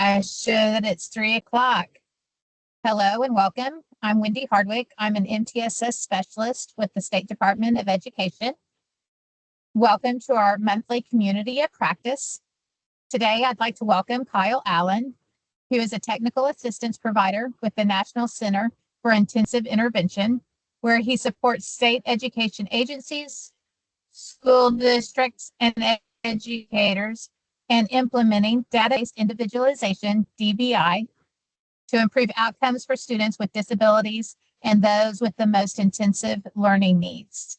I should. It's 3 o'clock. Hello and welcome. I'm Wendy Hardwick. I'm an MTSS specialist with the State Department of Education. Welcome to our monthly community of practice. Today, I'd like to welcome Kyle Allen, who is a technical assistance provider with the National Center for Intensive Intervention, where he supports state education agencies, school districts, and educators in implementing data-based individualization, DBI, to improve outcomes for students with disabilities and those with the most intensive learning needs.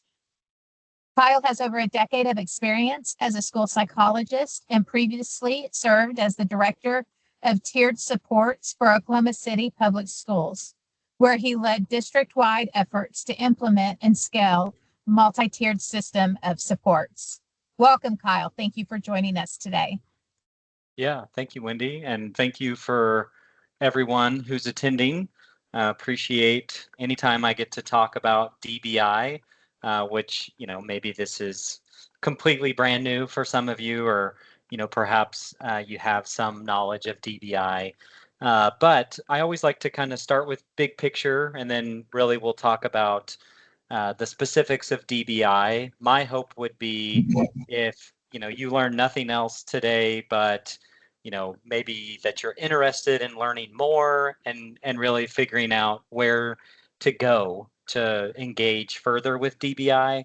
Kyle has over a decade of experience as a school psychologist and previously served as the director of tiered supports for Oklahoma City Public Schools, where he led district-wide efforts to implement and scale multi-tiered system of supports. Welcome, Kyle. Thank you for joining us today. Yeah, thank you, Wendy, and thank you for everyone who's attending. Appreciate anytime I get to talk about DBI, which, maybe this is completely brand new for some of you, or, perhaps you have some knowledge of DBI. But I always like to kind of start with big picture, and then really we'll talk about the specifics of DBI. My hope would be if, you learn nothing else today, but maybe that you're interested in learning more and really figuring out where to go to engage further with DBI,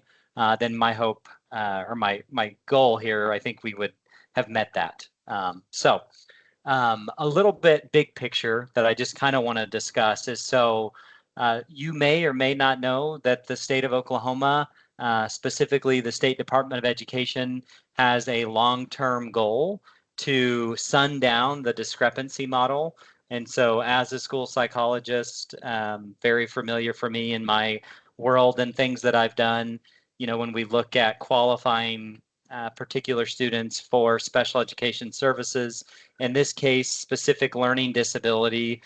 then my hope or my goal here, I think we would have met that. So a little bit big picture that I just kind of want to discuss is you may or may not know that the state of Oklahoma, specifically the State Department of Education, has a long-term goal to sundown the discrepancy model. And so as a school psychologist, very familiar for me in my world and things that I've done, when we look at qualifying particular students for special education services, in this case, specific learning disability,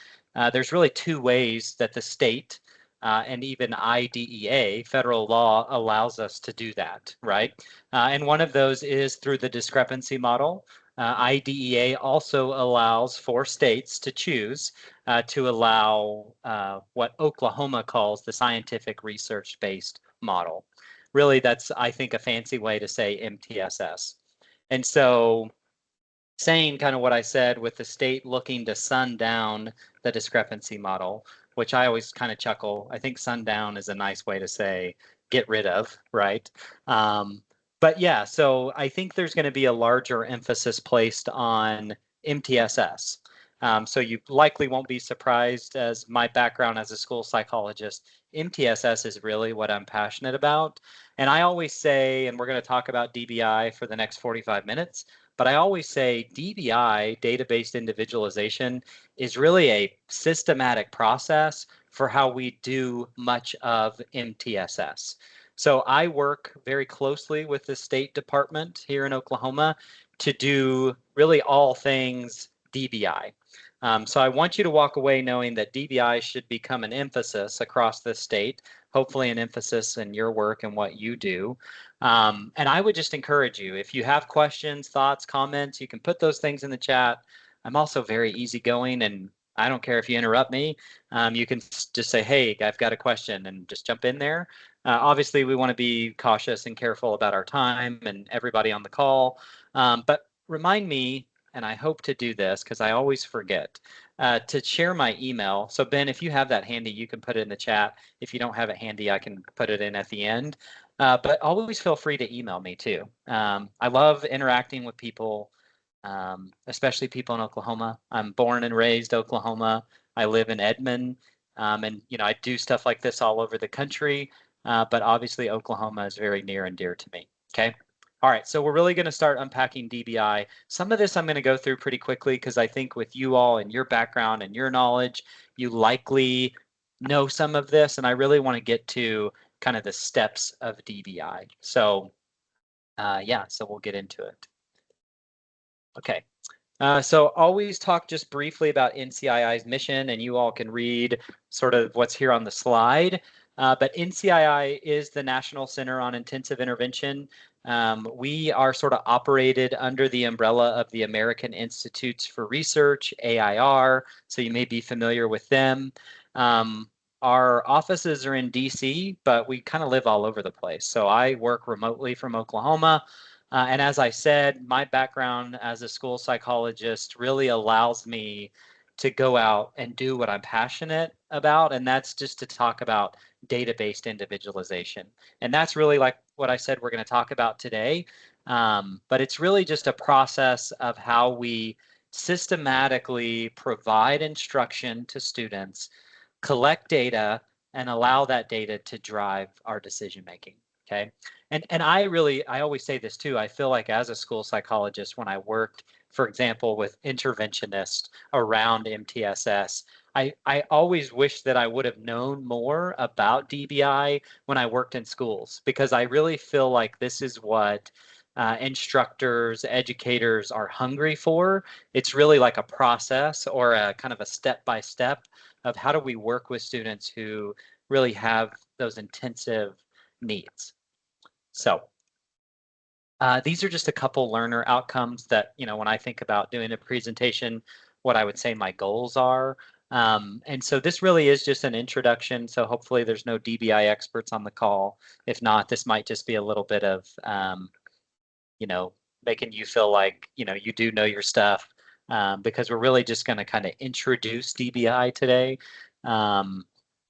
there's really two ways that the state and even IDEA, federal law, allows us to do that, right? And one of those is through the discrepancy model. IDEA also allows for states to choose to allow what Oklahoma calls the scientific research-based model. Really, that's, I think, a fancy way to say MTSS. And so saying kind of what I said with the state looking to sundown the discrepancy model, which I always kind of chuckle. I think sundown is a nice way to say get rid of, right? But yeah, so I think there's going to be a larger emphasis placed on MTSS. So you likely won't be surprised, as my background as a school psychologist, MTSS is really what I'm passionate about. And I always say, and we're going to talk about DBI for the next 45 minutes, but I always say DBI, data-based individualization, is really a systematic process for how we do much of MTSS. So I work very closely with the State Department here in Oklahoma to do really all things DBI. So I want you to walk away knowing that DBI should become an emphasis across the state, hopefully an emphasis in your work and what you do. And I would just encourage you, if you have questions, thoughts, comments, you can put those things in the chat. I'm also very easygoing, and I don't care if you interrupt me. You can just say, hey, I've got a question, and just jump in there. Obviously, we want to be cautious and careful about our time and everybody on the call. But remind me, and I hope to do this because I always forget, to share my email. So Ben, if you have that handy, you can put it in the chat. If you don't have it handy, I can put it in at the end. But always feel free to email me too. I love interacting with people, especially people in Oklahoma. I'm born and raised Oklahoma. I live in Edmond, and I do stuff like this all over the country. But obviously Oklahoma is very near and dear to me. Okay. All right, so we're really going to start unpacking DBI. Some of this I'm going to go through pretty quickly because I think with you all and your background and your knowledge, you likely know some of this, and I really want to get to kind of the steps of DBI. So yeah, so we'll get into it. Okay, so always talk just briefly about NCII's mission, and you all can read sort of what's here on the slide. But NCII is the National Center on Intensive Intervention. We are sort of operated under the umbrella of the American Institutes for Research, AIR, so you may be familiar with them. Our offices are in DC, but we kind of live all over the place. So I work remotely from Oklahoma. And as I said, my background as a school psychologist really allows me to go out and do what I'm passionate about, and that's just to talk about data-based individualization. And that's really like what I said we're going to talk about today. But it's really just a process of how we systematically provide instruction to students, collect data, and allow that data to drive our decision making. Okay. And I always say this too. I feel like as a school psychologist, when I worked, for example, with interventionists around MTSS, I always wish that I would have known more about DBI when I worked in schools, because I really feel like this is what instructors, educators are hungry for. It's really like a process or a kind of a step-by-step of how do we work with students who really have those intensive needs. So these are just a couple learner outcomes that, when I think about doing a presentation, what I would say my goals are. And so this really is just an introduction. So hopefully there's no DBI experts on the call. If not, this might just be a little bit of, making you feel like, you do know your stuff, because we're really just going to kind of introduce DBI today.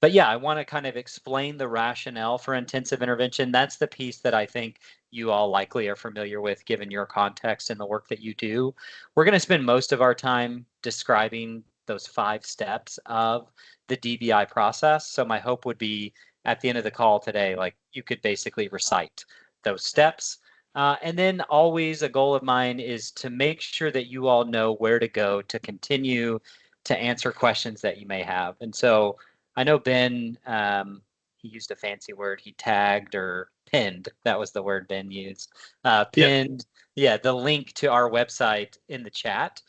But yeah, I want to kind of explain the rationale for intensive intervention. That's the piece that I think you all likely are familiar with given your context and the work that you do. We're going to spend most of our time describing those 5 steps of the DBI process. So my hope would be at the end of the call today, like you could basically recite those steps. And then always a goal of mine is to make sure that you all know where to go to continue to answer questions that you may have. And so I know Ben, he used a fancy word, he tagged or pinned, that was the word Ben used, pinned, yeah, the link to our website in the chat.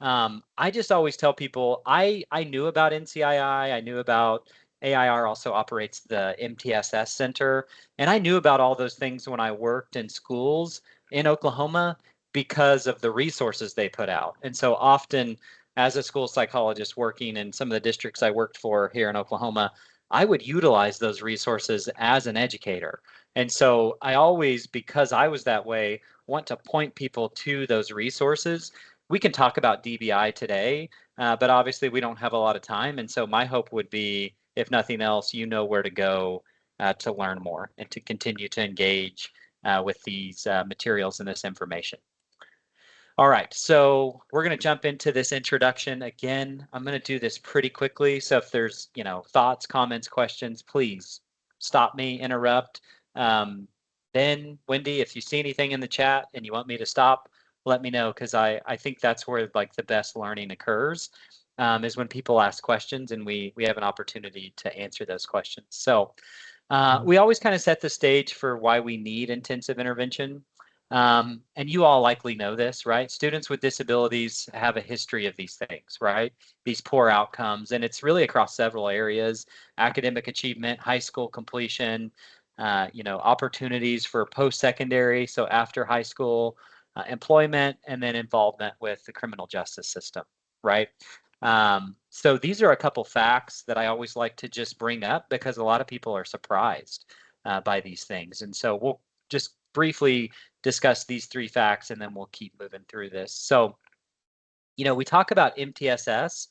I just always tell people, I knew about NCII, I knew about AIR also operates the MTSS Center, and I knew about all those things when I worked in schools in Oklahoma because of the resources they put out. And so often, as a school psychologist working in some of the districts I worked for here in Oklahoma, I would utilize those resources as an educator. And so I always, because I was that way, want to point people to those resources. We can talk about DBI today, but obviously we don't have a lot of time. And so my hope would be, if nothing else, you know where to go to learn more and to continue to engage with these materials and this information. All right, so we're going to jump into this introduction. Again, I'm going to do this pretty quickly. So if there's, thoughts, comments, questions, please stop me, interrupt. Then, Wendy, if you see anything in the chat and you want me to stop, let me know, because I think that's where like the best learning occurs, is when people ask questions and we have an opportunity to answer those questions. So we always kind of set the stage for why we need intensive intervention. And you all likely know this, right? Students with disabilities have a history of these things, right? These poor outcomes, and it's really across several areas: academic achievement, high school completion, opportunities for post-secondary, so after high school, employment, and then involvement with the criminal justice system, right? So these are a couple facts that I always like to just bring up because a lot of people are surprised by these things. And so we'll just briefly discuss these 3 facts and then we'll keep moving through this. So, we talk about MTSS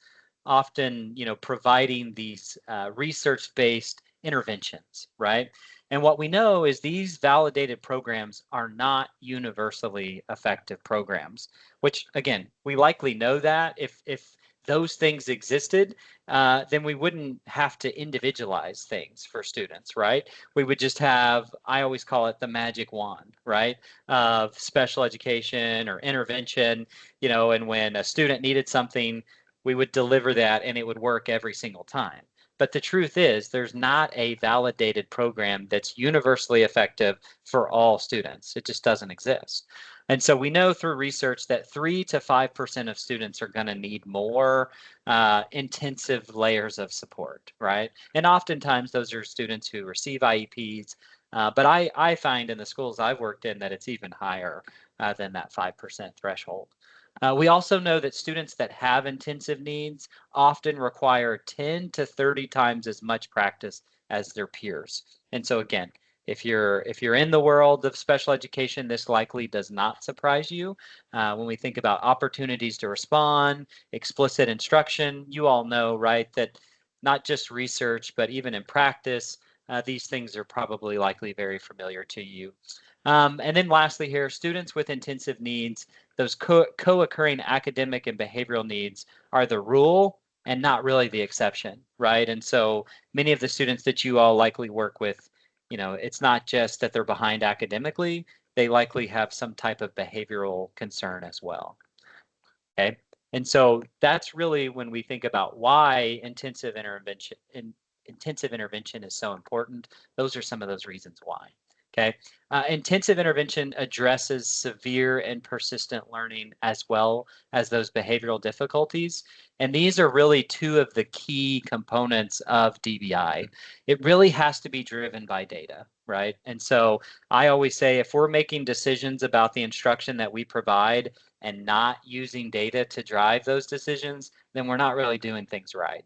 often, providing these research-based interventions, right? And what we know is these validated programs are not universally effective programs, which again, we likely know that if those things existed, then we wouldn't have to individualize things for students, right? We would just have, I always call it the magic wand, right? Of special education or intervention, and when a student needed something, we would deliver that and it would work every single time. But the truth is, there's not a validated program that's universally effective for all students. It just doesn't exist. And so we know through research that 3 to 5% of students are going to need more intensive layers of support, right? And oftentimes those are students who receive IEPs, But I find in the schools I've worked in that it's even higher than that 5% threshold. We also know that students that have intensive needs often require 10 to 30 times as much practice as their peers. And so again, if you're in the world of special education, this likely does not surprise you. When we think about opportunities to respond, explicit instruction, you all know, right, that not just research, but even in practice, these things are probably likely very familiar to you. And then lastly here, students with intensive needs, those co-occurring academic and behavioral needs are the rule and not really the exception, right? And so many of the students that you all likely work with, you know, it's not just that they're behind academically, they likely have some type of behavioral concern as well. Okay. And so that's really when we think about why intensive intervention is so important. Those are some of those reasons why. Okay. Intensive intervention addresses severe and persistent learning as well as those behavioral difficulties. And these are really two of the key components of DBI. It really has to be driven by data, right? And so I always say if we're making decisions about the instruction that we provide and not using data to drive those decisions, then we're not really doing things right.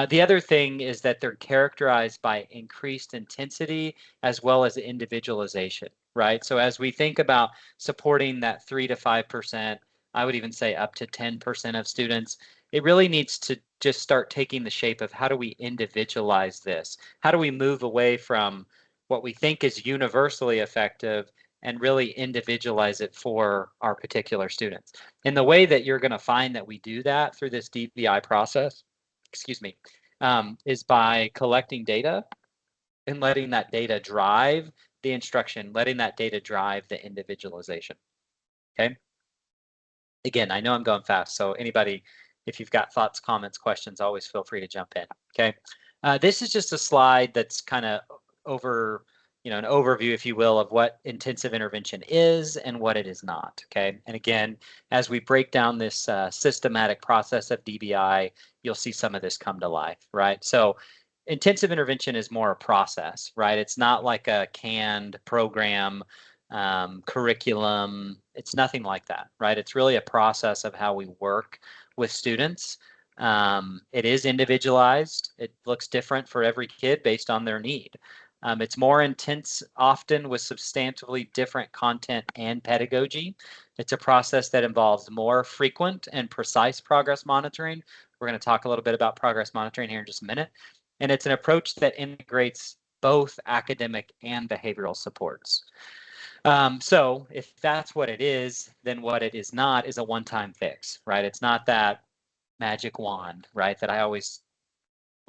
The other thing is that they're characterized by increased intensity as well as individualization, right? So as we think about supporting that 3 to 5%, I would even say up to 10% of students, it really needs to just start taking the shape of how do we individualize this? How do we move away from what we think is universally effective and really individualize it for our particular students? And the way that you're going to find that we do that through this DBI process, excuse me, is by collecting data and letting that data drive the instruction, letting that data drive the individualization. Okay. Again, I know I'm going fast, so anybody, if you've got thoughts, comments, questions, always feel free to jump in. Okay. This is just a slide that's kind of over, you know, an overview, if you will, of what intensive intervention is and what it is not. Okay. And again, as we break down this systematic process of DBI, you'll see some of this come to life, right? So intensive intervention is more a process, right? It's not like a canned program, curriculum. It's nothing like that, right? It's really a process of how we work with students. It is individualized. It looks different for every kid based on their need. It's more intense, often with substantively different content and pedagogy. It's a process that involves more frequent and precise progress monitoring. We're going to talk a little bit about progress monitoring here in just a minute. And it's an approach that integrates both academic and behavioral supports. So if that's what it is, then what it is not is a one-time fix, right? It's not that magic wand, right, that I always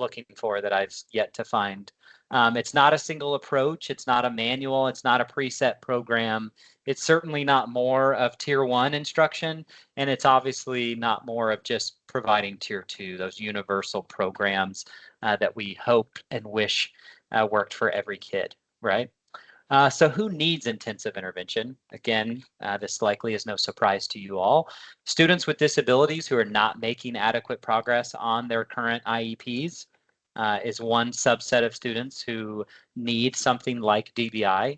looking for that I've yet to find. It's not a single approach. It's not a manual. It's not a preset program. It's certainly not more of tier 1 instruction, and it's obviously not more of just providing tier 2, those universal programs that we hope and wish worked for every kid, right? So who needs intensive intervention? Again, this likely is no surprise to you all. Students with disabilities who are not making adequate progress on their current IEPs is one subset of students who need something like DBI.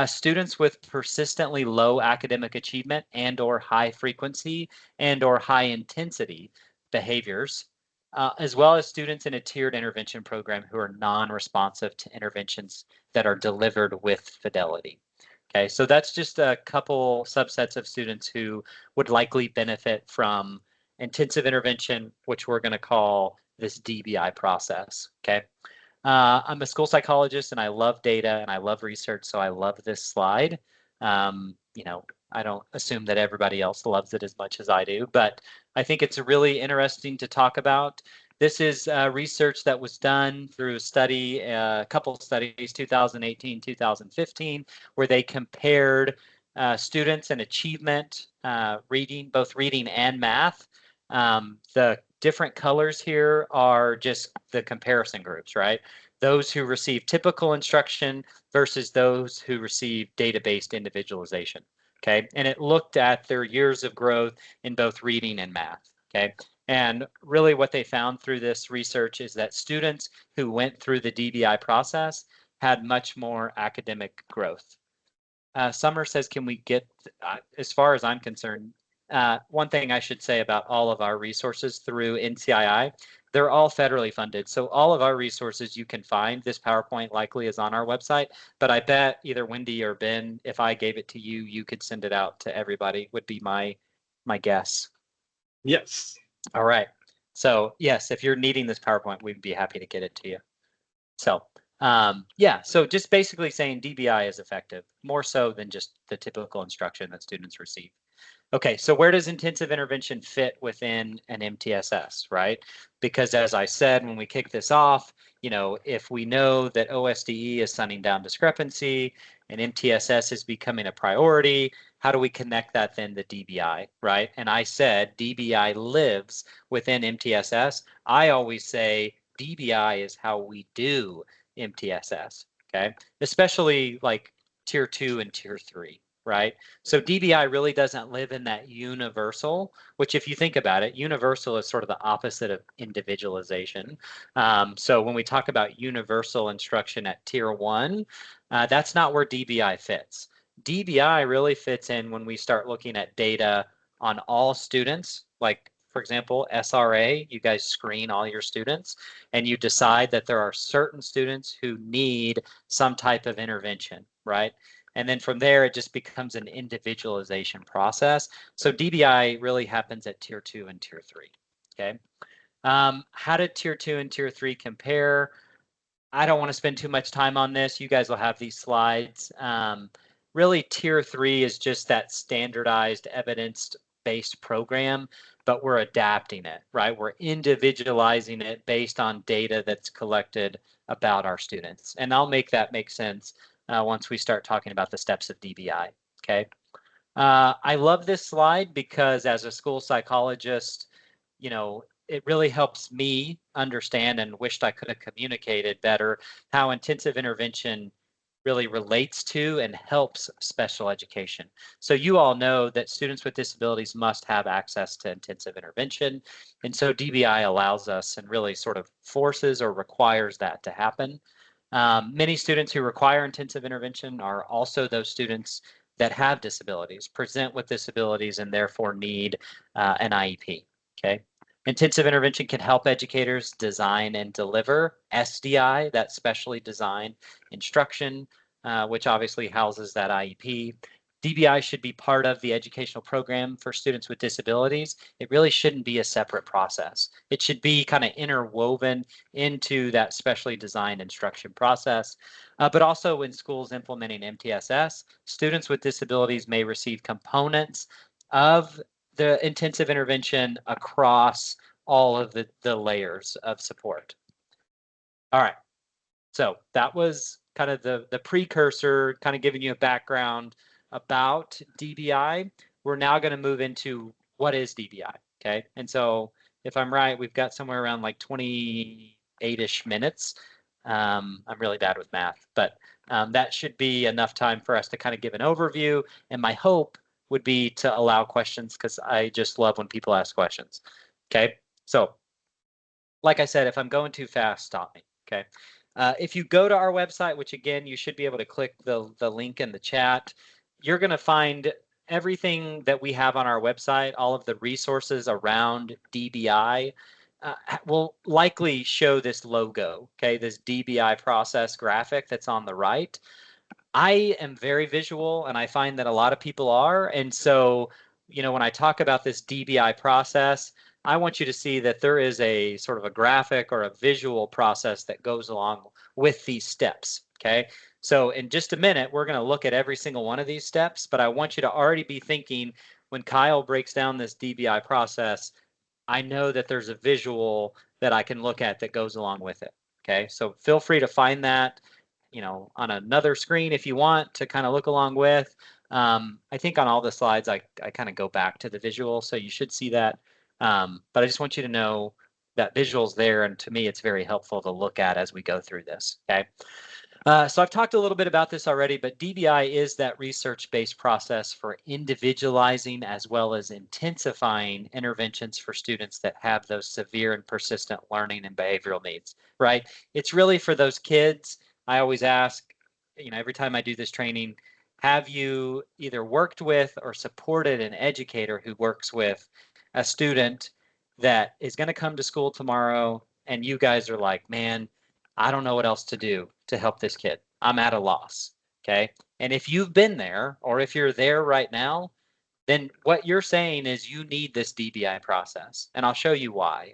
Students with persistently low academic achievement and or high frequency and or high intensity behaviors, as well as students in a tiered intervention program who are non-responsive to interventions that are delivered with fidelity. Okay, so that's just a couple subsets of students who would likely benefit from intensive intervention, which we're going to call this DBI process. Okay, I'm a school psychologist and I love data and I love research, so I love this slide. You know, I don't assume that everybody else loves it as much as I do, but I think it's really interesting to talk about. This is research that was done through a study, a couple of studies, 2018, 2015, where they compared students and achievement, reading, both reading and math. The different colors here are just the comparison groups, right? Those who receive typical instruction versus those who receive data-based individualization. Okay, and it looked at their years of growth in both reading and math. Okay, and really what they found through this research is that students who went through the DBI process had much more academic growth. Summer says, can we get, as far as I'm concerned, one thing I should say about all of our resources through NCII, they're all federally funded. So all of our resources you can find. This PowerPoint likely is on our website, but I bet either Wendy or Ben, if I gave it to you, you could send it out to everybody, would be my guess. Yes. All right. So yes, if you're needing this PowerPoint, we'd be happy to get it to you. So yeah, so just basically saying DBI is effective, more so than just the typical instruction that students receive. Okay, so where does intensive intervention fit within an MTSS, right? Because as I said, when we kick this off, you know, if we know that OSDE is sunning down discrepancy and MTSS is becoming a priority, how do we connect that then to DBI, right? And I said DBI lives within MTSS. I always say DBI is how we do MTSS, okay? Especially like tier 2 and tier 3. Right? So DBI really doesn't live in that universal, which if you think about it, universal is sort of the opposite of individualization. So when we talk about universal instruction at tier 1, that's not where DBI fits. DBI really fits in when we start looking at data on all students, like for example, SRA, you guys screen all your students and you decide that there are certain students who need some type of intervention, right? And then from there, it just becomes an individualization process. So DBI really happens at tier 2 and tier 3, okay? How did tier 2 and tier 3 compare? I don't want to spend too much time on this. You guys will have these slides. Really, tier 3 is just that standardized evidence-based program, but we're adapting it, right? We're individualizing it based on data that's collected about our students. And I'll make that make sense once we start talking about the steps of DBI, okay? I love this slide because as a school psychologist, you know, it really helps me understand and wished I could have communicated better how intensive intervention really relates to and helps special education. So you all know that students with disabilities must have access to intensive intervention. And so DBI allows us and really sort of forces or requires that to happen. Many students who require intensive intervention are also those students that have disabilities, present with disabilities, and therefore need an IEP, okay? Intensive intervention can help educators design and deliver SDI, that specially designed instruction, which obviously houses that IEP. DBI should be part of the educational program for students with disabilities. It really shouldn't be a separate process. It should be kind of interwoven into that specially designed instruction process. But also when schools implementing MTSS, students with disabilities may receive components of the intensive intervention across all of the layers of support. All right, so that was kind of the precursor, kind of giving you a background about DBI. We're now going to move into what is DBI, okay? And so if I'm right, we've got somewhere around like 28-ish minutes. I'm really bad with math, but that should be enough time for us to kind of give an overview. And my hope would be to allow questions because I just love when people ask questions, okay? So like I said, if I'm going too fast, stop me, okay? If you go to our website, which again, you should be able to click the link in the chat, you're going to find everything that we have on our website, all of the resources around DBI will likely show this logo, okay, this DBI process graphic that's on the right. I am very visual and I find that a lot of people are. And so, you know, when I talk about this DBI process, I want you to see that there is a sort of a graphic or a visual process that goes along with these steps, okay? So in just a minute, we're going to look at every single one of these steps, but I want you to already be thinking when Kyle breaks down this DBI process, I know that there's a visual that I can look at that goes along with it, okay? So feel free to find that, you know, on another screen if you want to kind of look along with. I think on all the slides, I kind of go back to the visual, so you should see that. But I just want you to know that visual's there, and to me, it's very helpful to look at as we go through this, okay? So I've talked a little bit about this already, but DBI is that research-based process for individualizing as well as intensifying interventions for students that have those severe and persistent learning and behavioral needs, right? It's really for those kids. I always ask, every time I do this training, have you either worked with or supported an educator who works with a student that is going to come to school tomorrow and you guys are like, man, I don't know what else to do to help this kid. I'm at a loss. Okay. And if you've been there or if you're there right now, then what you're saying is you need this DBI process. And I'll show you why.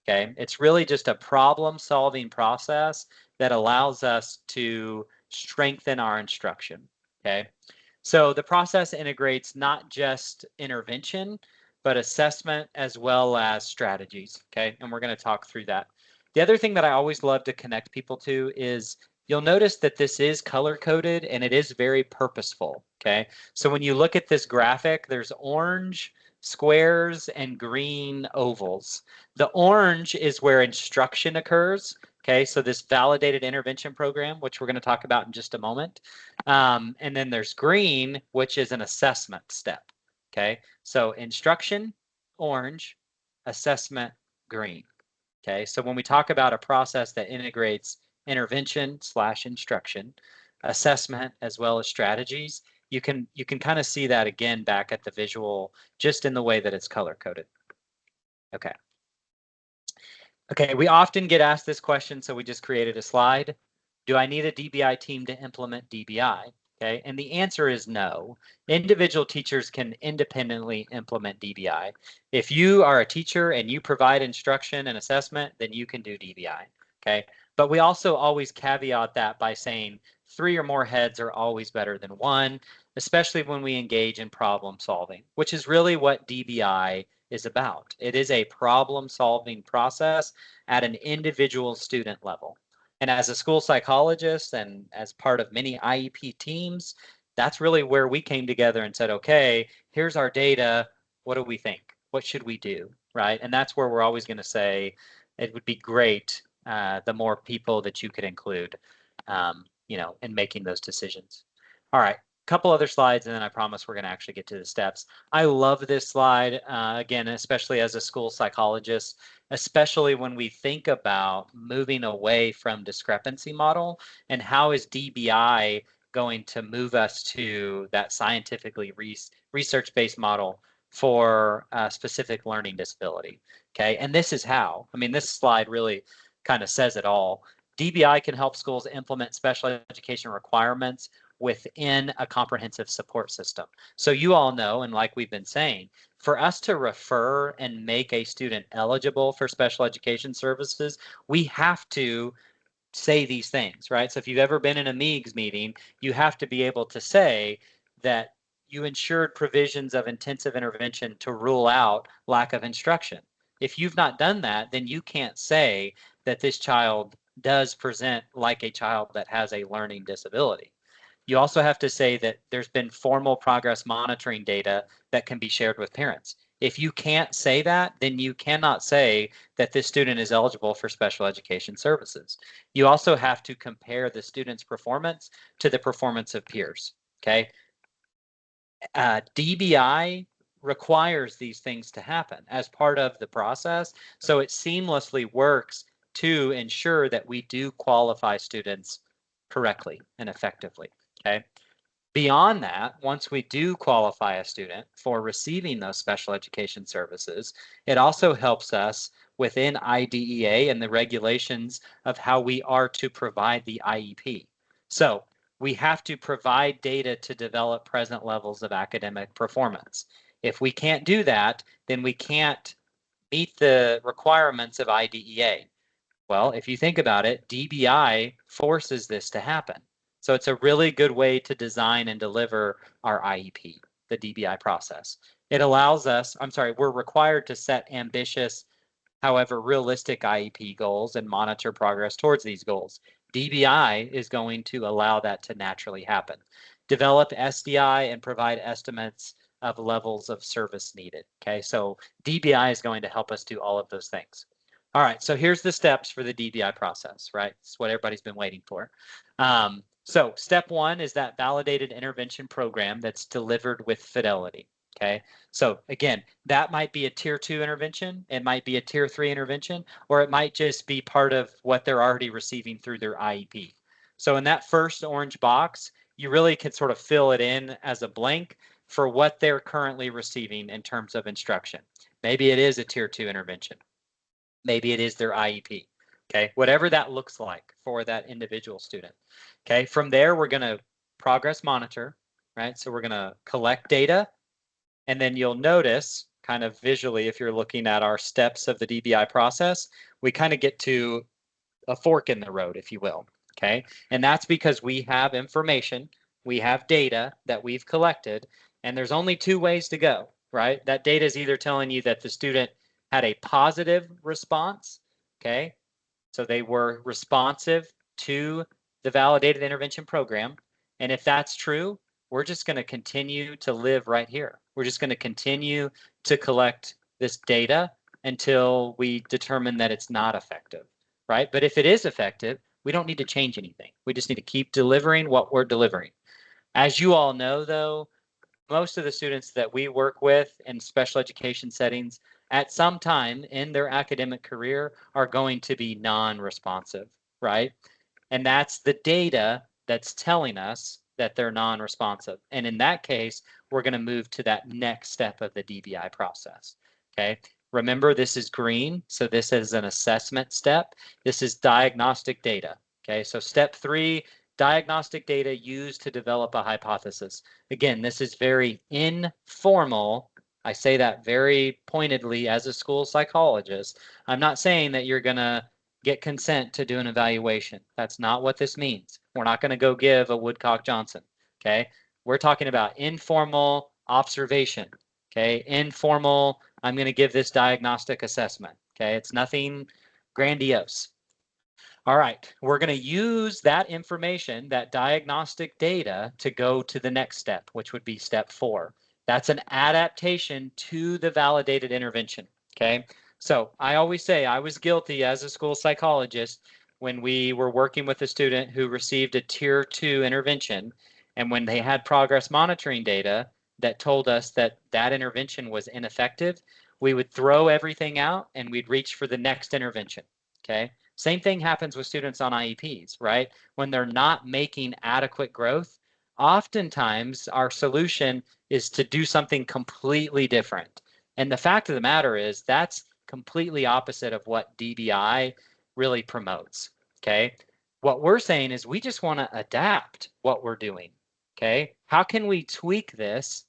Okay. It's really just a problem solving process that allows us to strengthen our instruction. Okay. So the process integrates not just intervention, but assessment as well as strategies. Okay. And we're going to talk through that. The other thing that I always love to connect people to is you'll notice that this is color coded and it is very purposeful. Okay. So when you look at this graphic, there's orange squares and green ovals. The orange is where instruction occurs. Okay, so this validated intervention program, which we're going to talk about in just a moment. And then there's green, which is an assessment step. Okay, so instruction, orange, assessment, green. Okay, so when we talk about a process that integrates intervention / instruction, assessment, as well as strategies, you can kind of see that again back at the visual, just in the way that it's color coded. Okay. Okay, we often get asked this question, so we just created a slide. Do I need a DBI team to implement DBI? Okay, and the answer is no. Individual teachers can independently implement DBI. If you are a teacher and you provide instruction and assessment, then you can do DBI. Okay, but we also always caveat that by saying 3 or more heads are always better than 1, especially when we engage in problem solving, which is really what DBI is about. It is a problem solving process at an individual student level. And as a school psychologist and as part of many IEP teams, that's really where we came together and said, okay, here's our data. What do we think? What should we do? Right. And that's where we're always going to say it would be great the more people that you could include, in making those decisions. All right. Couple other slides, and then I promise we're going to actually get to the steps. I love this slide, again, especially as a school psychologist, especially when we think about moving away from discrepancy model and how is DBI going to move us to that scientifically research-based model for a specific learning disability. Okay, and this is how. I mean, this slide really kind of says it all. DBI can help schools implement special education requirements within a comprehensive support system. So you all know, and like we've been saying, for us to refer and make a student eligible for special education services, we have to say these things, right? So if you've ever been in a MEAGS meeting, you have to be able to say that you ensured provisions of intensive intervention to rule out lack of instruction. If you've not done that, then you can't say that this child does present like a child that has a learning disability. You also have to say that there's been formal progress monitoring data that can be shared with parents. If you can't say that, then you cannot say that this student is eligible for special education services. You also have to compare the student's performance to the performance of peers, okay? DBI requires these things to happen as part of the process, so it seamlessly works to ensure that we do qualify students correctly and effectively. Okay. Beyond that, once we do qualify a student for receiving those special education services, it also helps us within IDEA and the regulations of how we are to provide the IEP. So we have to provide data to develop present levels of academic performance. If we can't do that, then we can't meet the requirements of IDEA. Well, if you think about it, DBI forces this to happen. So it's a really good way to design and deliver our IEP, the DBI process. It allows us, we're required to set ambitious, however, realistic IEP goals and monitor progress towards these goals. DBI is going to allow that to naturally happen. Develop SDI and provide estimates of levels of service needed. Okay, so DBI is going to help us do all of those things. All right, so here's the steps for the DBI process, right? It's what everybody's been waiting for. So step 1 is that validated intervention program that's delivered with fidelity, okay? So again, that might be a tier 2 intervention, it might be a tier 3 intervention, or it might just be part of what they're already receiving through their IEP. So in that first orange box, you really can sort of fill it in as a blank for what they're currently receiving in terms of instruction. Maybe it is a tier 2 intervention. Maybe it is their IEP. Okay, whatever that looks like for that individual student. Okay, from there, we're going to progress monitor, right? So we're going to collect data, and then you'll notice kind of visually, if you're looking at our steps of the DBI process, we kind of get to a fork in the road, if you will. Okay, and that's because we have information, we have data that we've collected, and there's only two ways to go, right? That data is either telling you that the student had a positive response, okay? So they were responsive to the validated intervention program. And if that's true, we're just going to continue to live right here. We're just going to continue to collect this data until we determine that it's not effective, right? But if it is effective, we don't need to change anything. We just need to keep delivering what we're delivering. As you all know, though, most of the students that we work with in special education settings at some time in their academic career are going to be non-responsive, right? And that's the data that's telling us that they're non-responsive. And in that case, we're going to move to that next step of the DBI process, okay? Remember, this is green, so this is an assessment step. This is diagnostic data, okay? So step 3, diagnostic data used to develop a hypothesis. Again, this is very informal. I say that very pointedly as a school psychologist. I'm not saying that you're going to get consent to do an evaluation. That's not what this means. We're not going to go give a Woodcock Johnson, okay? We're talking about informal observation, okay? Informal, I'm going to give this diagnostic assessment, okay? It's nothing grandiose. All right, we're going to use that information, that diagnostic data, to go to the next step, which would be step 4. That's an adaptation to the validated intervention, okay? So I always say I was guilty as a school psychologist when we were working with a student who received a tier 2 intervention, and when they had progress monitoring data that told us that that intervention was ineffective, we would throw everything out and we'd reach for the next intervention, okay? Same thing happens with students on IEPs, right? When they're not making adequate growth, oftentimes our solution is to do something completely different. And the fact of the matter is that's completely opposite of what DBI really promotes, okay? What we're saying is we just want to adapt what we're doing, okay? How can we tweak this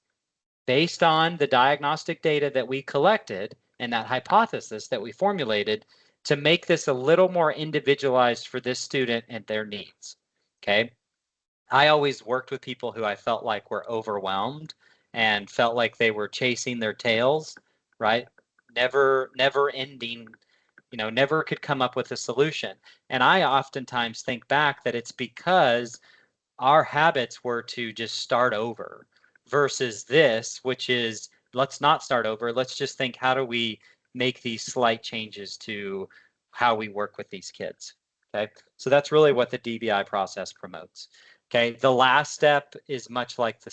based on the diagnostic data that we collected and that hypothesis that we formulated to make this a little more individualized for this student and their needs, okay? I always worked with people who I felt like were overwhelmed and felt like they were chasing their tails, right? Never ending, never could come up with a solution. And I oftentimes think back that it's because our habits were to just start over versus this, which is let's not start over. Let's just think, how do we make these slight changes to how we work with these kids? Okay, so that's really what the DBI process promotes. Okay, the last step is much like the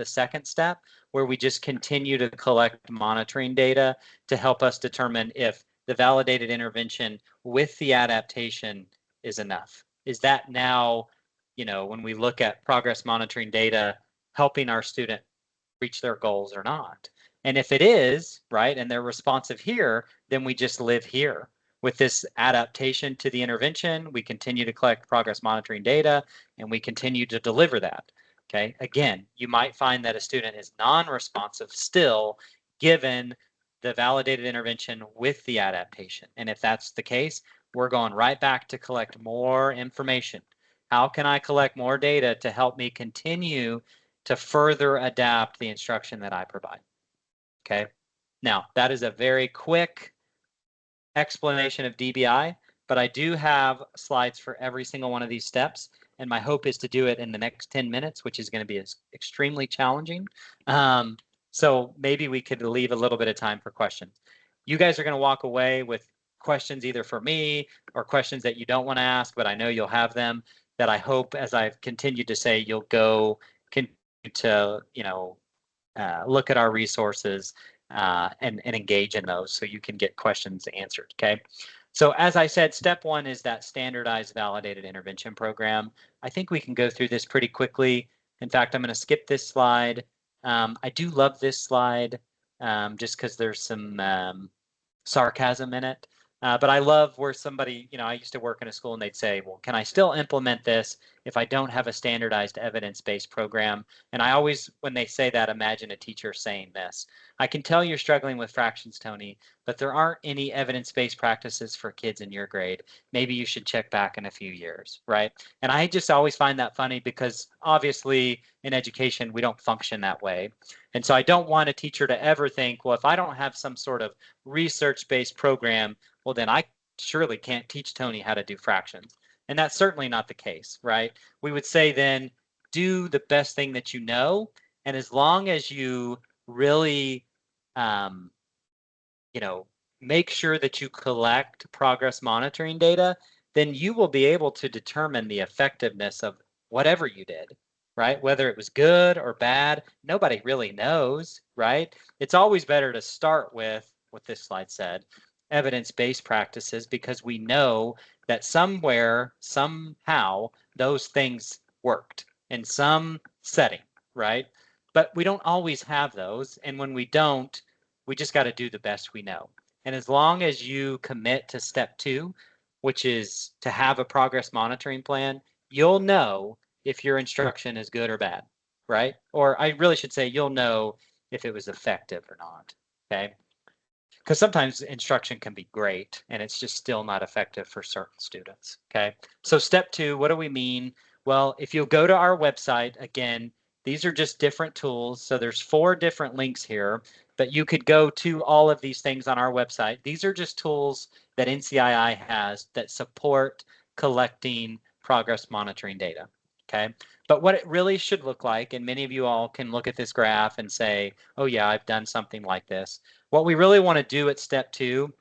second step, where we just continue to collect monitoring data to help us determine if the validated intervention with the adaptation is enough. Is that now, when we look at progress monitoring data, helping our student reach their goals or not? And if it is, right, and they're responsive here, then we just live here. With this adaptation to the intervention, we continue to collect progress monitoring data and we continue to deliver that. Okay, again, you might find that a student is non-responsive still given the validated intervention with the adaptation. And if that's the case, we're going right back to collect more information. How can I collect more data to help me continue to further adapt the instruction that I provide? Okay, now that is a very quick explanation of DBI, but I do have slides for every single one of these steps, and my hope is to do it in the next 10 minutes, which is going to be extremely challenging. So maybe we could leave a little bit of time for questions. You guys are going to walk away with questions either for me or questions that you don't want to ask, but I know you'll have them, that I hope, as I've continued to say, you'll go continue to, look at our resources and engage in those so you can get questions answered, okay? So as I said, step one is that standardized validated intervention program. I think we can go through this pretty quickly. In fact, I'm going to skip this slide. I do love this slide just because there's some sarcasm in it. But I love where somebody, I used to work in a school and they'd say, well, can I still implement this if I don't have a standardized evidence-based program? And I always, when they say that, imagine a teacher saying this. I can tell you're struggling with fractions, Tony, but there aren't any evidence-based practices for kids in your grade. Maybe you should check back in a few years, right? And I just always find that funny because obviously in education, we don't function that way. And so I don't want a teacher to ever think, well, if I don't have some sort of research-based program, well, then I surely can't teach Tony how to do fractions. And that's certainly not the case, right? We would say then do the best thing that you know. And as long as you really, make sure that you collect progress monitoring data, then you will be able to determine the effectiveness of whatever you did, right? Whether it was good or bad, nobody really knows, right? It's always better to start with what this slide said, evidence-based practices, because we know that somewhere, somehow, those things worked in some setting, right? But we don't always have those. And when we don't, we just got to do the best we know. And as long as you commit to step 2, which is to have a progress monitoring plan, you'll know if your instruction is good or bad, right? Or I really should say you'll know if it was effective or not, okay? Because sometimes instruction can be great and it's just still not effective for certain students, okay? So step 2, what do we mean? Well, if you'll go to our website, again, these are just different tools. So there's 4 different links here, but you could go to all of these things on our website. These are just tools that NCII has that support collecting progress monitoring data, okay? But what it really should look like, and many of you all can look at this graph and say, oh yeah, I've done something like this. What we really want to do at step 2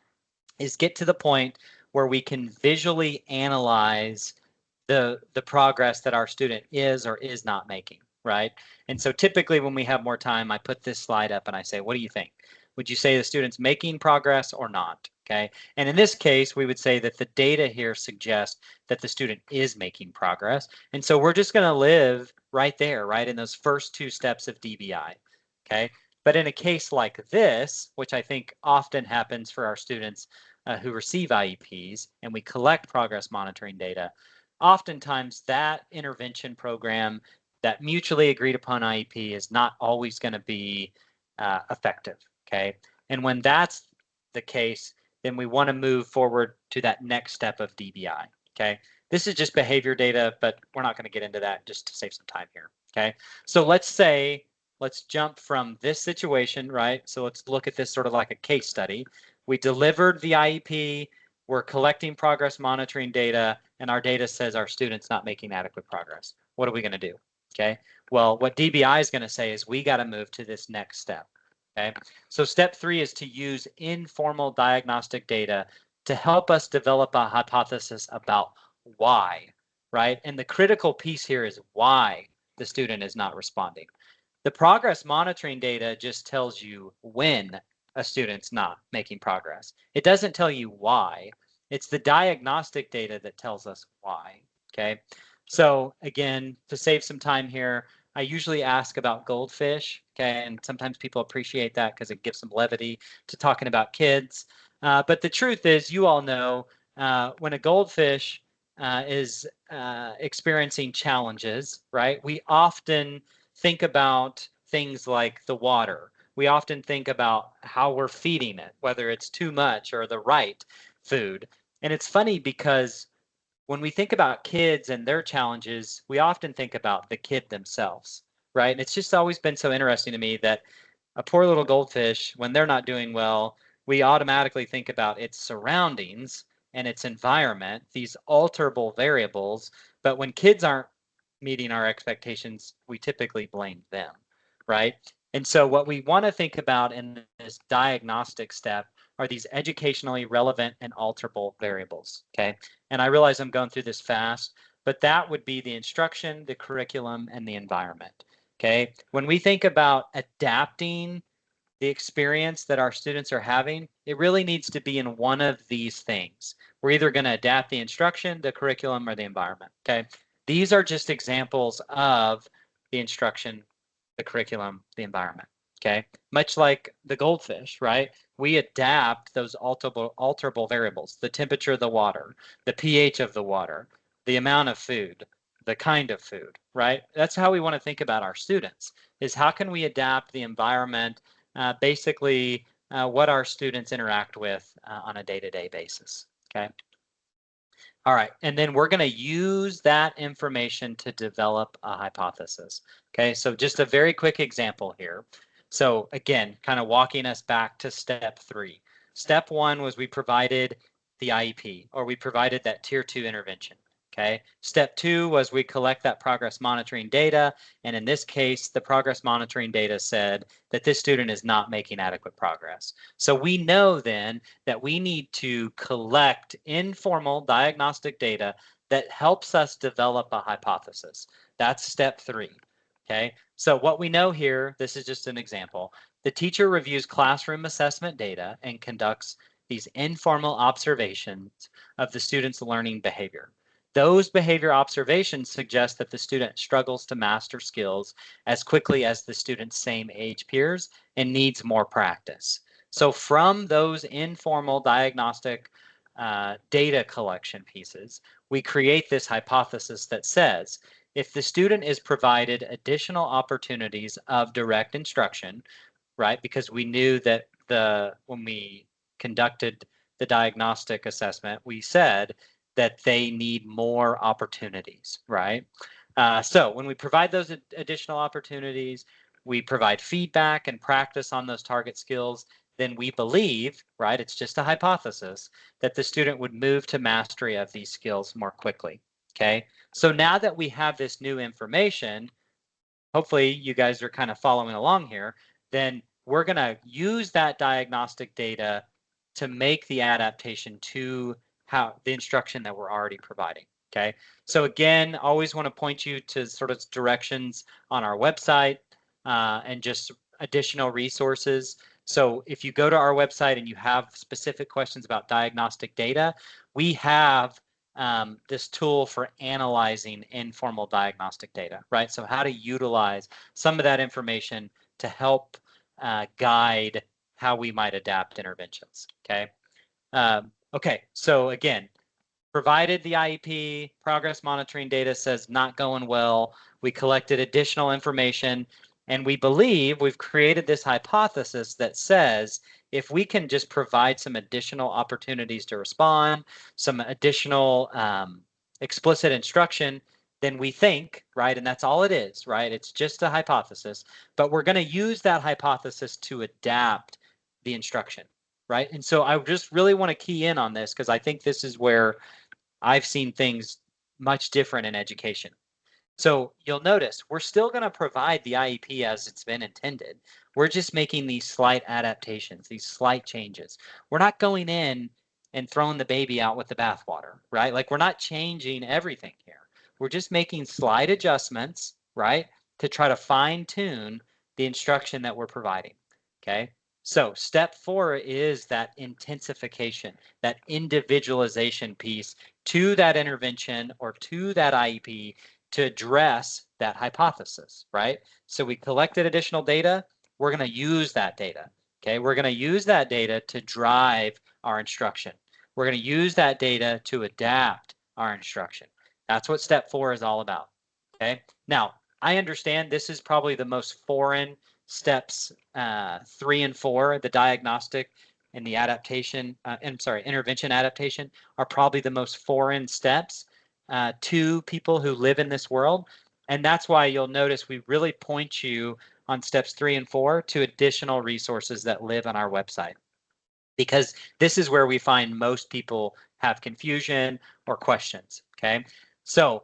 is get to the point where we can visually analyze the progress that our student is or is not making, right? And so typically when we have more time, I put this slide up and I say, what do you think? Would you say the student's making progress or not? Okay. And in this case, we would say that the data here suggests that the student is making progress. And so we're just going to live right there, right in those first 2 steps of DBI. Okay. But in a case like this, which I think often happens for our students who receive IEPs, and we collect progress monitoring data, oftentimes that intervention program, that mutually agreed upon IEP, is not always going to be effective, okay? And when that's the case, then we want to move forward to that next step of DBI, okay? This is just behavior data, but we're not going to get into that just to save some time here, okay? So let's jump from this situation, right? So let's look at this sort of like a case study. We delivered the IEP, we're collecting progress monitoring data, and our data says our student's not making adequate progress. What are we going to do? Okay. Well, what DBI is going to say is we got to move to this next step. Okay. So step 3 is to use informal diagnostic data to help us develop a hypothesis about why, right? And the critical piece here is why the student is not responding. The progress monitoring data just tells you when a student's not making progress. It doesn't tell you why. It's the diagnostic data that tells us why, okay? So again, to save some time here, I usually ask about goldfish, okay? And sometimes people appreciate that because it gives some levity to talking about kids. But the truth is, you all know, when a goldfish is experiencing challenges, right? We often think about things like the water. We often think about how we're feeding it, whether it's too much or the right food. And it's funny because when we think about kids and their challenges, we often think about the kid themselves, right? And it's just always been so interesting to me that a poor little goldfish, when they're not doing well, we automatically think about its surroundings and its environment, these alterable variables. But when kids aren't meeting our expectations, we typically blame them, right? And so what we want to think about in this diagnostic step are these educationally relevant and alterable variables, okay? And I realize I'm going through this fast, but that would be the instruction, the curriculum, and the environment, okay? When we think about adapting the experience that our students are having, it really needs to be in one of these things. We're either going to adapt the instruction, the curriculum, or the environment. Okay. These are just examples of the instruction, the curriculum, the environment. Okay. Much like the goldfish, right? We adapt those alterable variables, the temperature of the water, the pH of the water, the amount of food, the kind of food, right? That's how we want to think about our students, is how can we adapt the environment, basically what our students interact with on a day-to-day basis, okay? All right, and then we're going to use that information to develop a hypothesis, okay? So just a very quick example here. So again, kind of walking us back to step 3. Step 1 was we provided the IEP, or we provided that tier 2 intervention. Okay. Step 2 was we collect that progress monitoring data. And in this case, the progress monitoring data said that this student is not making adequate progress. So we know then that we need to collect informal diagnostic data that helps us develop a hypothesis. That's step 3. Okay. So what we know here, this is just an example. The teacher reviews classroom assessment data and conducts these informal observations of the student's learning behavior. Those behavior observations suggest that the student struggles to master skills as quickly as the student's same age peers and needs more practice. So from those informal diagnostic data collection pieces, we create this hypothesis that says, if the student is provided additional opportunities of direct instruction, right, because we knew that when we conducted the diagnostic assessment, we said that they need more opportunities, right? So when we provide those additional opportunities, we provide feedback and practice on those target skills, then we believe, right, it's just a hypothesis, that the student would move to mastery of these skills more quickly, okay? So now that we have this new information, hopefully you guys are kind of following along here, then we're going to use that diagnostic data to make the adaptation to how the instruction that we're already providing. Okay. So again, always want to point you to sort of directions on our website and just additional resources. So if you go to our website and you have specific questions about diagnostic data, we have this tool for analyzing informal diagnostic data, right? So how to utilize some of that information to help guide how we might adapt interventions, okay? Okay, so again, provided the IEP, progress monitoring data says not going well, we collected additional information, and we believe we've created this hypothesis that says if we can just provide some additional opportunities to respond, some additional explicit instruction, then we think, right, and that's all it is, right? It's just a hypothesis, but we're going to use that hypothesis to adapt the instruction, right? And so I just really want to key in on this because I think this is where I've seen things much different in education. So you'll notice we're still going to provide the IEP as it's been intended. We're just making these slight adaptations, these slight changes. We're not going in and throwing the baby out with the bathwater, right? Like we're not changing everything here. We're just making slight adjustments, right, to try to fine tune the instruction that we're providing, okay? So step 4 is that intensification, that individualization piece to that intervention or to that IEP to address that hypothesis, right? So we collected additional data. We're going to use that data, okay? We're going to use that data to drive our instruction. We're going to use that data to adapt our instruction. That's what step 4 is all about, okay? Now, I understand this is probably the most foreign steps 3 and 4, the diagnostic and the adaptation, intervention adaptation are probably the most foreign steps to people who live in this world. And that's why you'll notice we really point you on steps 3 and 4 to additional resources that live on our website, because this is where we find most people have confusion or questions, okay? So,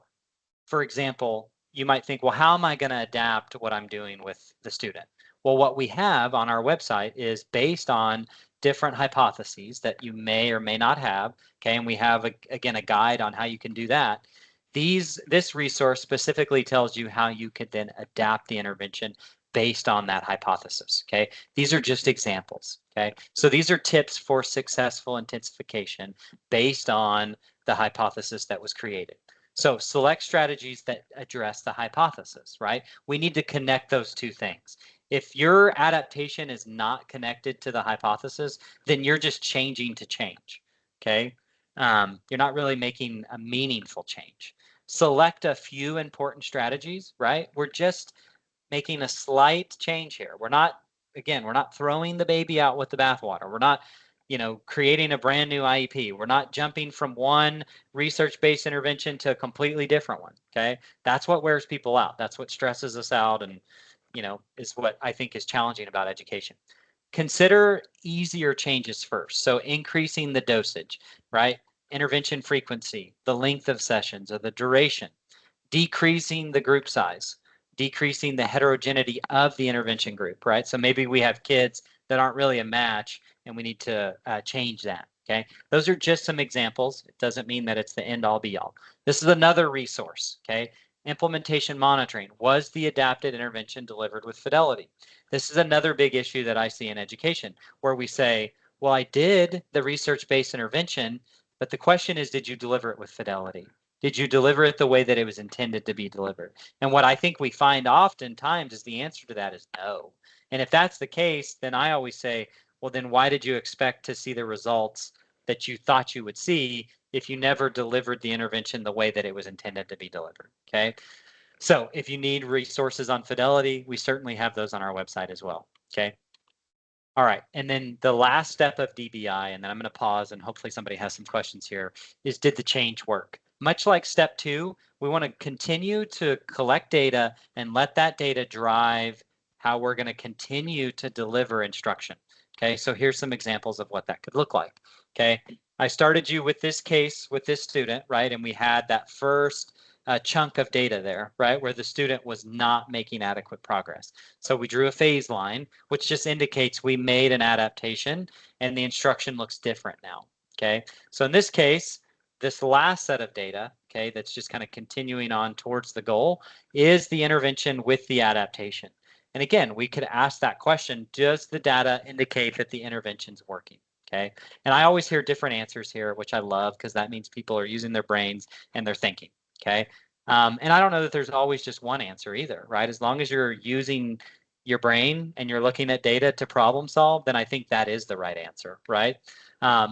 for example, you might think, well, how am I going to adapt what I'm doing with the student? Well, what we have on our website is based on different hypotheses that you may or may not have, okay? And we have, again, a guide on how you can do that. This resource specifically tells you how you could then adapt the intervention based on that hypothesis. Okay, these are just examples. Okay, so these are tips for successful intensification based on the hypothesis that was created. So select strategies that address the hypothesis, right? We need to connect those two things. If your adaptation is not connected to the hypothesis, then you're just changing to change. Okay, you're not really making a meaningful change. Select a few important strategies, right? We're just making a slight change here. We're not, again, we're not throwing the baby out with the bathwater. We're not, creating a brand new IEP. We're not jumping from one research-based intervention to a completely different one. Okay, that's what wears people out. That's what stresses us out, and is what I think is challenging about education. Consider easier changes first. So increasing the dosage, right? Intervention frequency, the length of sessions, or the duration, decreasing the group size, decreasing the heterogeneity of the intervention group, right? So maybe we have kids that aren't really a match and we need to change that, okay? Those are just some examples. It doesn't mean that it's the end all be all. This is another resource, okay? Implementation monitoring. Was the adapted intervention delivered with fidelity? This is another big issue that I see in education where we say, well, I did the research-based intervention, but the question is, did you deliver it with fidelity? Did you deliver it the way that it was intended to be delivered? And what I think we find oftentimes is the answer to that is no. And if that's the case, then I always say, well, then why did you expect to see the results that you thought you would see if you never delivered the intervention the way that it was intended to be delivered? Okay. So if you need resources on fidelity, we certainly have those on our website as well. Okay. All right, and then the last step of DBI, and then I'm going to pause and hopefully somebody has some questions here, is did the change work? Much like step 2, we want to continue to collect data and let that data drive how we're going to continue to deliver instruction. Okay, so here's some examples of what that could look like. Okay, I started you with this case with this student, right? And we had that first chunk of data there, right, where the student was not making adequate progress. So we drew a phase line, which just indicates we made an adaptation and the instruction looks different now. Okay, so in this case, this last set of data, okay, that's just kind of continuing on towards the goal, is the intervention with the adaptation. And again, we could ask that question, does the data indicate that the intervention's working? Okay, and I always hear different answers here, which I love because that means people are using their brains and they're thinking. Okay, and I don't know that there's always just one answer either, right? As long as you're using your brain and you're looking at data to problem solve, then I think that is the right answer, right?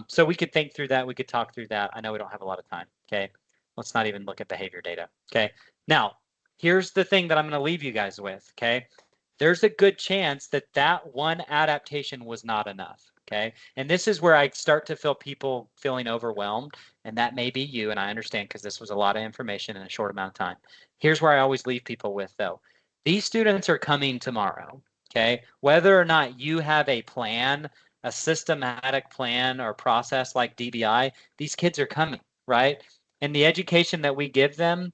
So we could think through that. We could talk through that. I know we don't have a lot of time. Okay, let's not even look at behavior data. Okay, now here's the thing that I'm going to leave you guys with. Okay, there's a good chance that that one adaptation was not enough. Okay, and this is where I start to feel people feeling overwhelmed, and that may be you, and I understand because this was a lot of information in a short amount of time. Here's where I always leave people with though. These students are coming tomorrow. Okay, whether or not you have a plan, a systematic plan or process like DBI, these kids are coming, right? And the education that we give them,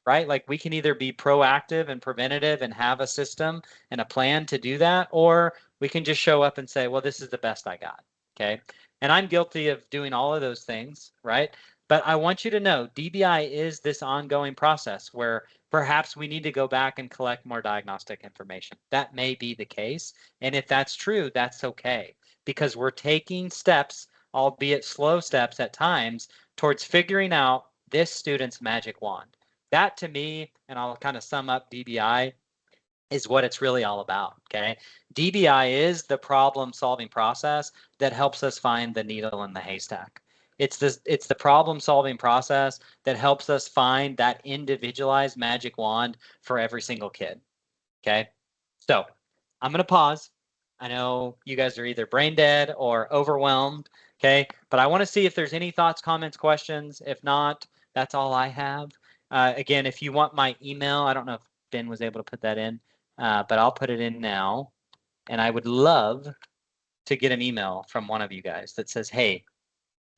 right? Like we can either be proactive and preventative and have a system and a plan to do that, or we can just show up and say, well, this is the best I got. Okay. And I'm guilty of doing all of those things, right? But I want you to know DBI is this ongoing process where perhaps we need to go back and collect more diagnostic information. That may be the case. And if that's true, that's okay, because we're taking steps, albeit slow steps at times, towards figuring out this student's magic wand. That to me, and I'll kind of sum up DBI, is what it's really all about. Okay, DBI is the problem solving process that helps us find the needle in the haystack. It's the problem solving process that helps us find that individualized magic wand for every single kid. Okay, so I'm going to pause. I know you guys are either brain dead or overwhelmed. Okay, but I want to see if there's any thoughts, comments, questions. If not, that's all I have. Again, if you want my email, I don't know if Ben was able to put that in, but I'll put it in now. And I would love to get an email from one of you guys that says, "Hey,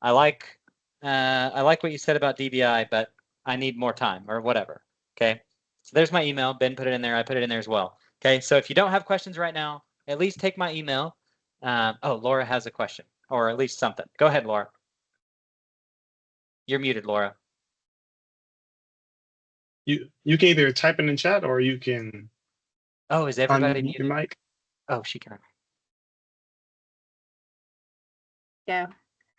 I like what you said about DBI, but I need more time," or whatever. Okay, so there's my email. Ben put it in there. I put it in there as well. Okay, so if you don't have questions right now, at least take my email. Oh, Laura has a question, or at least something. Go ahead, Laura. You're muted, Laura. You can either type it in chat or you can Oh, is everybody Unmute your muted? mic. Oh, she can. Go.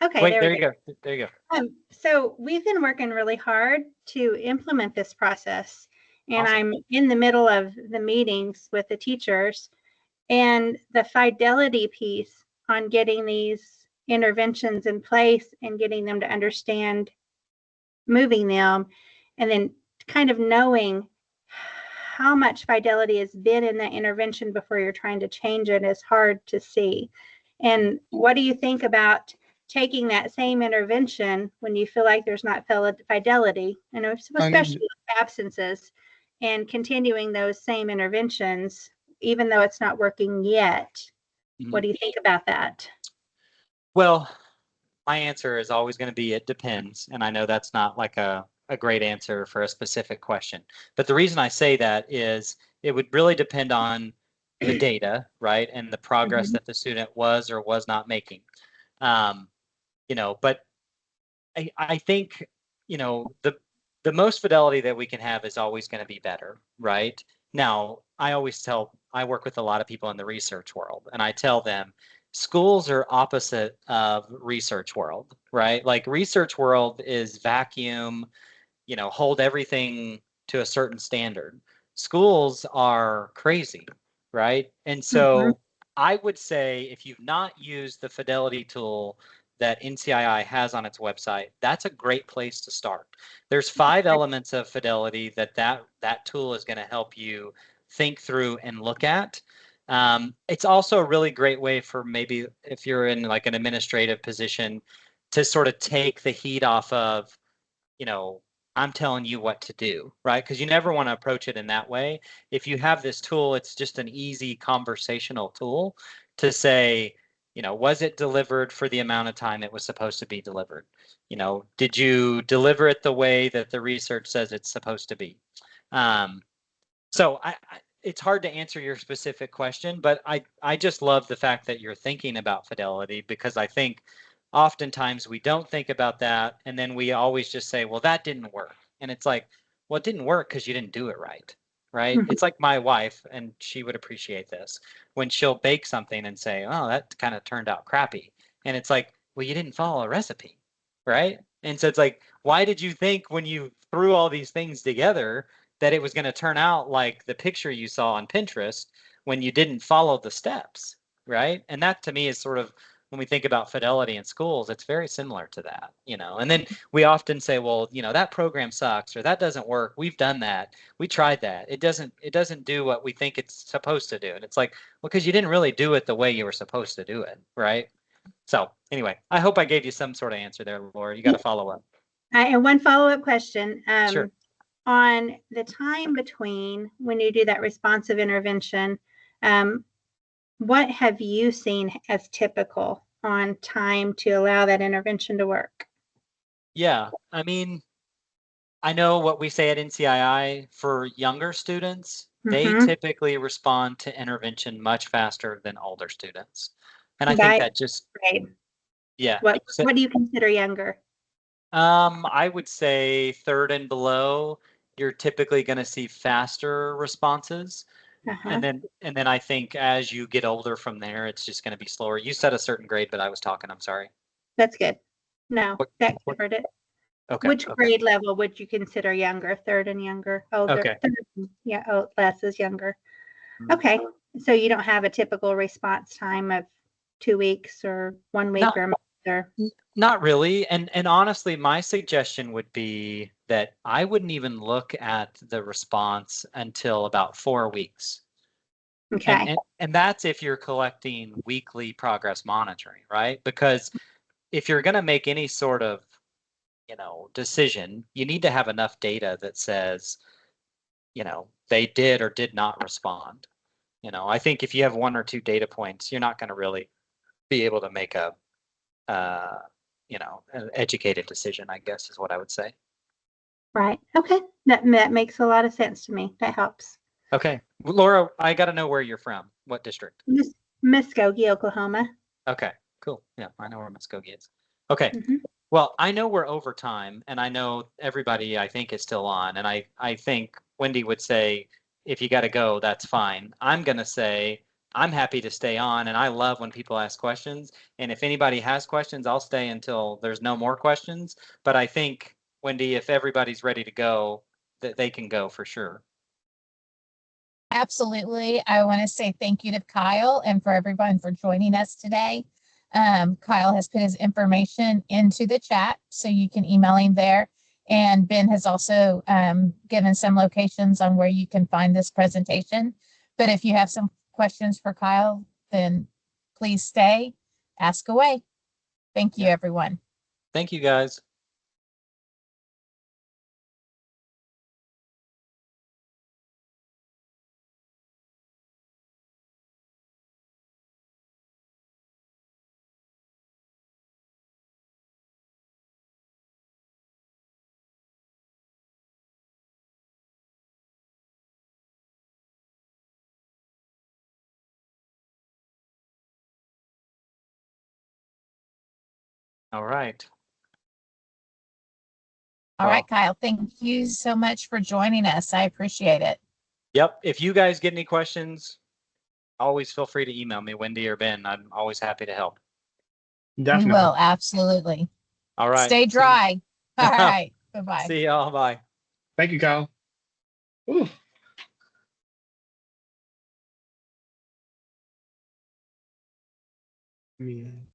Okay, Wait, there there we you go. There you go. So we've been working really hard to implement this process, and Awesome. I'm in the middle of the meetings with the teachers, and the fidelity piece on getting these interventions in place and getting them to understand moving them, and then kind of knowing how much fidelity has been in that intervention before you're trying to change it is hard to see. And what do you think about taking that same intervention when you feel like there's not fidelity, and especially with absences, and continuing those same interventions, even though it's not working yet? Mhm. What do you think about that? Well, my answer is always going to be it depends. And I know that's not like a great answer for a specific question. But the reason I say that is it would really depend on the data, right? And the progress Mhm. that the student was or was not making. But I think, the most fidelity that we can have is always going to be better, right? Now, I work with a lot of people in the research world, and I tell them schools are opposite of research world, right? Like research world is vacuum, hold everything to a certain standard. Schools are crazy, right? And so I would say if you've not used the fidelity tool that NCII has on its website, that's a great place to start. There's 5 elements of fidelity that tool is going to help you think through and look at. It's also a really great way for maybe if you're in like an administrative position to sort of take the heat off of, I'm telling you what to do, right? Because you never want to approach it in that way. If you have this tool, it's just an easy conversational tool to say, was it delivered for the amount of time it was supposed to be delivered? Did you deliver it the way that the research says it's supposed to be? So it's hard to answer your specific question, but I just love the fact that you're thinking about fidelity, because I think oftentimes we don't think about that, and then we always just say, well, that didn't work. And it's like, well, it didn't work because you didn't do it right. Right. It's like my wife, and she would appreciate this, when she'll bake something and say, oh, that kind of turned out crappy. And it's like, well, you didn't follow a recipe. Right. And so it's like, why did you think when you threw all these things together that it was going to turn out like the picture you saw on Pinterest when you didn't follow the steps, right? And that to me is sort of, when we think about fidelity in schools, it's very similar to that, And then we often say, well, that program sucks, or that doesn't work. We've done that. We tried that. It doesn't do what we think it's supposed to do. And it's like, well, because you didn't really do it the way you were supposed to do it, right? So anyway, I hope I gave you some sort of answer there, Laura. You got to follow up. And one follow-up question. Sure. On the time between when you do that responsive intervention, what have you seen as typical on time to allow that intervention to work? Yeah, I mean, I know what we say at NCII for younger students, they typically respond to intervention much faster than older students. And I think that just, Right. yeah. What do you consider younger? I would say 3rd and below, you're typically going to see faster responses. And then I think as you get older from there, it's just going to be slower. You said a certain grade, but I was talking, I'm sorry. That's good. No, that covered it. Okay. Which grade level would you consider younger? 3rd and younger? Older? Okay. Yeah, less is younger. Okay. So you don't have a typical response time of 2 weeks or 1 week or a month? Or not really. And honestly, my suggestion would be that I wouldn't even look at the response until about 4 weeks. okay. And that's if you're collecting weekly progress monitoring, right? Because if you're going to make any sort of, decision, you need to have enough data that says, they did or did not respond. I think if you have 1 or 2 data points, you're not going to really be able to make a an educated decision, I guess is what I would say. Right. Okay. That makes a lot of sense to me. That helps. Okay. Laura, I got to know where you're from. What district? Muskogee, Oklahoma. Okay, cool. Yeah, I know where Muskogee is. Okay. Well, I know we're over time, and I know everybody, I think, is still on. And I think Wendy would say if you got to go, that's fine. I'm going to say I'm happy to stay on, and I love when people ask questions. And if anybody has questions, I'll stay until there's no more questions. But I think, Wendy, if everybody's ready to go, that they can go for sure. Absolutely. I want to say thank you to Kyle and for everyone for joining us today. Kyle has put his information into the chat, so you can email him there. And Ben has also given some locations on where you can find this presentation. But if you have some questions for Kyle, then please stay, ask away. Thank you, everyone. Thank you, guys. All right. All right, Kyle, thank you so much for joining us. I appreciate it. Yep. If you guys get any questions, always feel free to email me, Wendy or Ben. I'm always happy to help. We Definitely. will, absolutely. All right. Stay dry. All right. Bye-bye. See y'all. Bye. Thank you, Kyle. Ooh. Yeah.